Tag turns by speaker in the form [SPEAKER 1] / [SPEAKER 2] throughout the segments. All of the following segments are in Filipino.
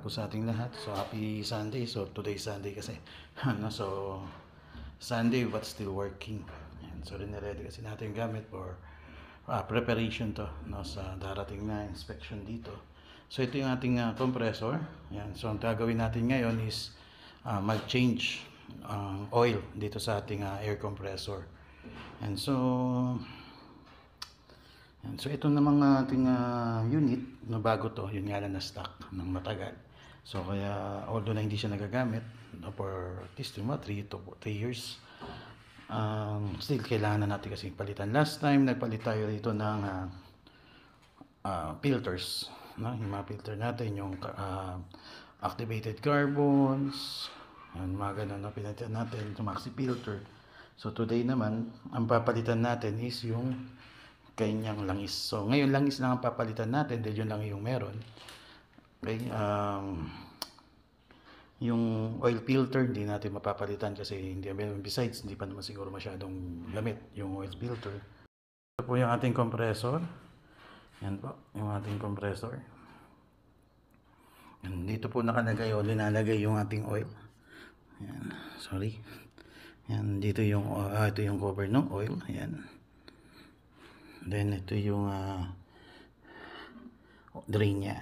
[SPEAKER 1] po sa ating lahat. So happy Sunday. So today Sunday kasi. So Sunday but still working. Ayan. So rin-ready kasi natin yung gamit for preparation to, no, sa darating na inspection dito. So ito yung ating compressor. Ayan. So ang gagawin natin ngayon is mag-change oil dito sa ating air compressor. And so ito namang ating unit na bago to, yun nga lang na stock ng matagal. So kaya although na hindi siya nagagamit for at least 3 to 3 years, still kailangan na natin kasi palitan. Last time nagpalit tayo dito ng filters, no? Yung mga filter natin, yung activated carbons, yan, mga ganun, no? Pinalitan natin yung maxi filter. So today naman ang papalitan natin is yung kanyang langis. So ngayon langis lang ang papalitan natin dahil yun lang yung meron. Okay, yung oil filter hindi natin mapapalitan kasi hindi, besides hindi pa naman siguro masyadong gamit yung oil filter. Ito po yung ating compressor. Yan po yung ating compressor. Yan, dito po nakalagay o linalagay yung ating oil. Yan, sorry. Yan, dito yung ito yung cover ng oil. Yan. Then ito yung drain niya.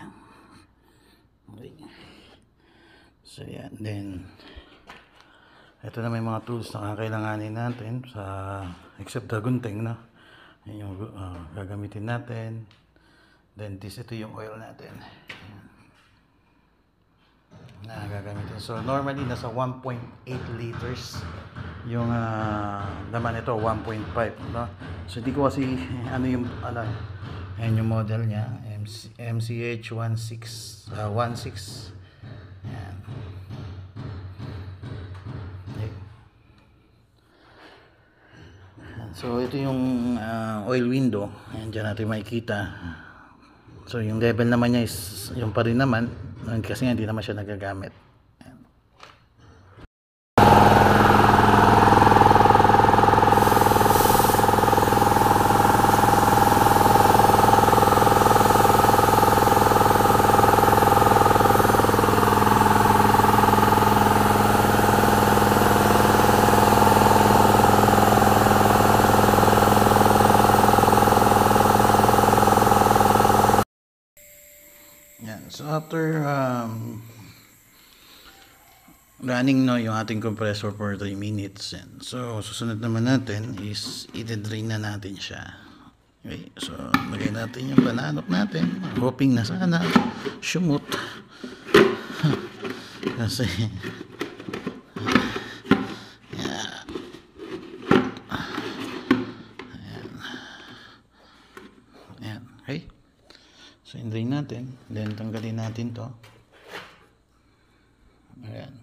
[SPEAKER 1] Okay. So yan. Then ito na may mga tools na kakailanganin natin sa except the gunting, no? Yan yung gagamitin natin. Then ito yung oil natin. Yan. Na gagamitin. So normally nasa 1.8 liters yung laman nito, 1.5, no? So di ko kasi yung ayan yung model niya, MCH 16 yan. Okay. So ito yung oil window, ayan, dyan natin makikita. So yung level naman niya is yung pa rin naman kasi hindi naman siya nagagamit. So after running yung ating compressor for 3 minutes, and so susunod naman natin is i-drain na natin siya. Okay, so lagay natin yung pananok natin, hoping na sana shumot kasi ayan, okay. So, in-drain natin. Then, tanggalin natin to. Ayan.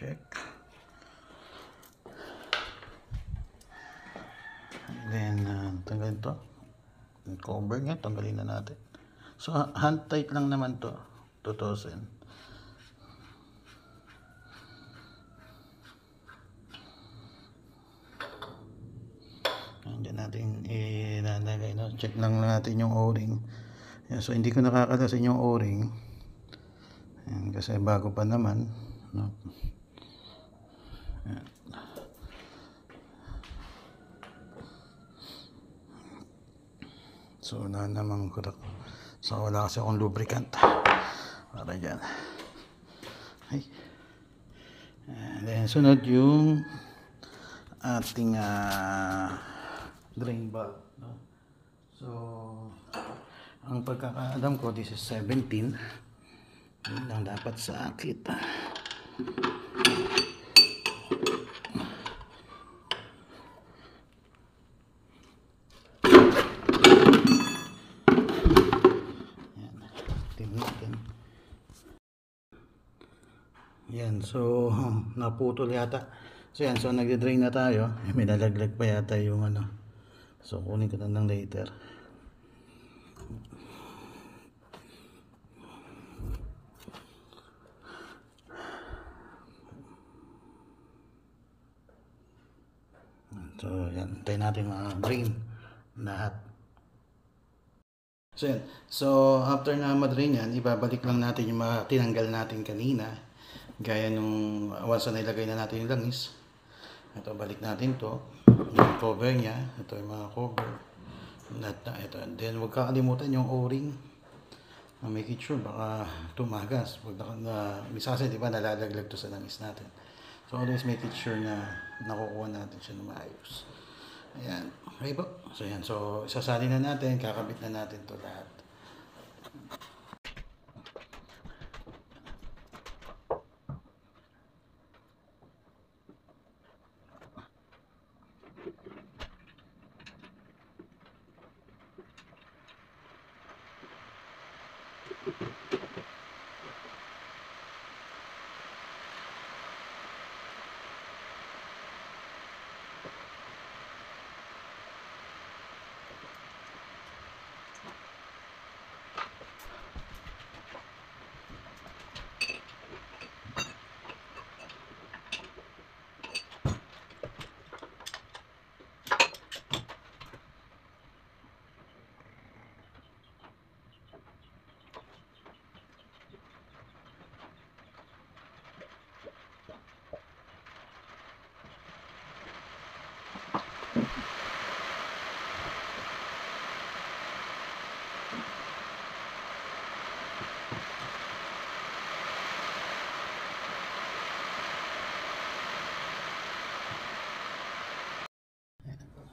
[SPEAKER 1] Check. Then tanggalin to. Yung cover nga, tanggalin na natin. So hand tight lang naman to, 2,000. Diyan natin ilalagay, no? Check lang natin yung o-ring. So hindi ko nakakalasin yung o-ring. Ayan, kasi bago pa naman, no? Ayan. So wala namang kurak. So wala kasi akong lubricant para dyan. Okay. And then sunod yung ating drain valve, no? So ang pagkakaalam ko, this is 17. Yun lang dapat sa akit. Yan, So, naputol yata. So, yan. So, nagde-drain na tayo. May nalaglag pa yata yung ano. So, kunin ko na lang later. So, yan. Tayo natin ma-drain lahat. So, yan. So, after na ma-drain yan, ibabalik lang natin yung mga tinanggal natin kanina. Gaya nung once na nilagay na natin yung langis. Ito, balik natin to. Yung cover niya. Ito yung mga cover. Ito. And then, huwag kakalimutan yung O-ring. Make it sure, baka tumagas. Misasa, di ba, nalalaglag to sa langis natin. So, always make it sure na nakukuha natin siya na maayos. Ayan. Okay po. So, yan. So, isasali na natin. Kakabit na natin to lahat.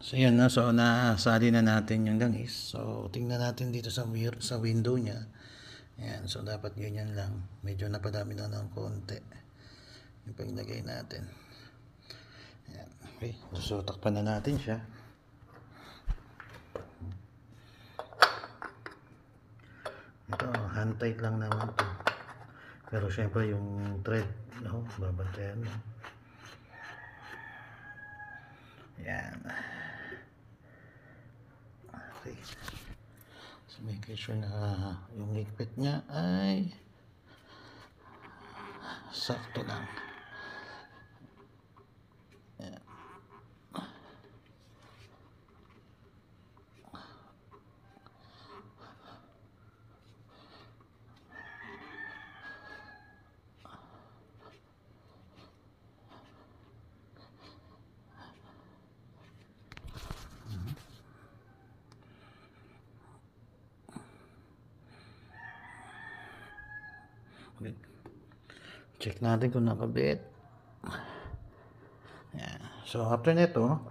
[SPEAKER 1] So yan na, so nasali na natin yung langis. So tingnan natin dito sa mirror, sa window niya. Ayan, so dapat ganyan lang. Medyo napadami na ng konti yung paglagay natin. Ayan, okay, so takpan na natin siya. Ito, hand tight lang naman to. Pero syempre yung thread, no, babantayan mo. Ayan. Okay. So make sure na yung higpit niya ay sakto lang. Ayan. Okay. Check natin kung nakabit. Ayan. So after nito,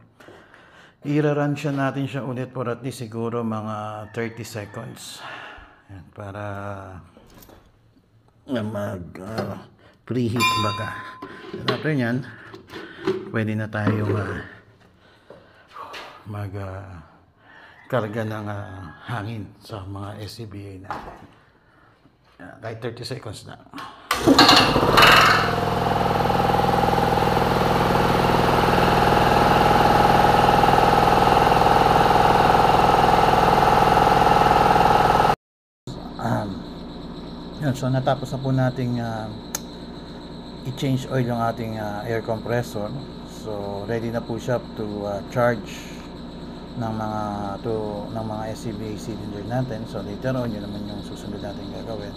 [SPEAKER 1] i-run natin siya ulit for at least siguro mga 30 seconds. Ayan, para mag preheat baga. And after nyan, pwede na tayo mag karga ng hangin sa mga SCBA natin. Kahit 30 seconds na. Yun, so natapos na po nating i-change oil yung ating air compressor. So ready na po siya to charge ng mga SCBA cylinder natin. So later on, yun naman yung susunod natin gagawin.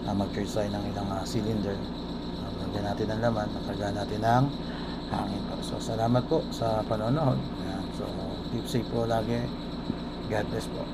[SPEAKER 1] Mag-charge tayo ng ilang cylinder. Lagyan natin ng laman, nakarga natin ng hangin. So salamat po sa panonood. So keep safe po lagi. God bless po.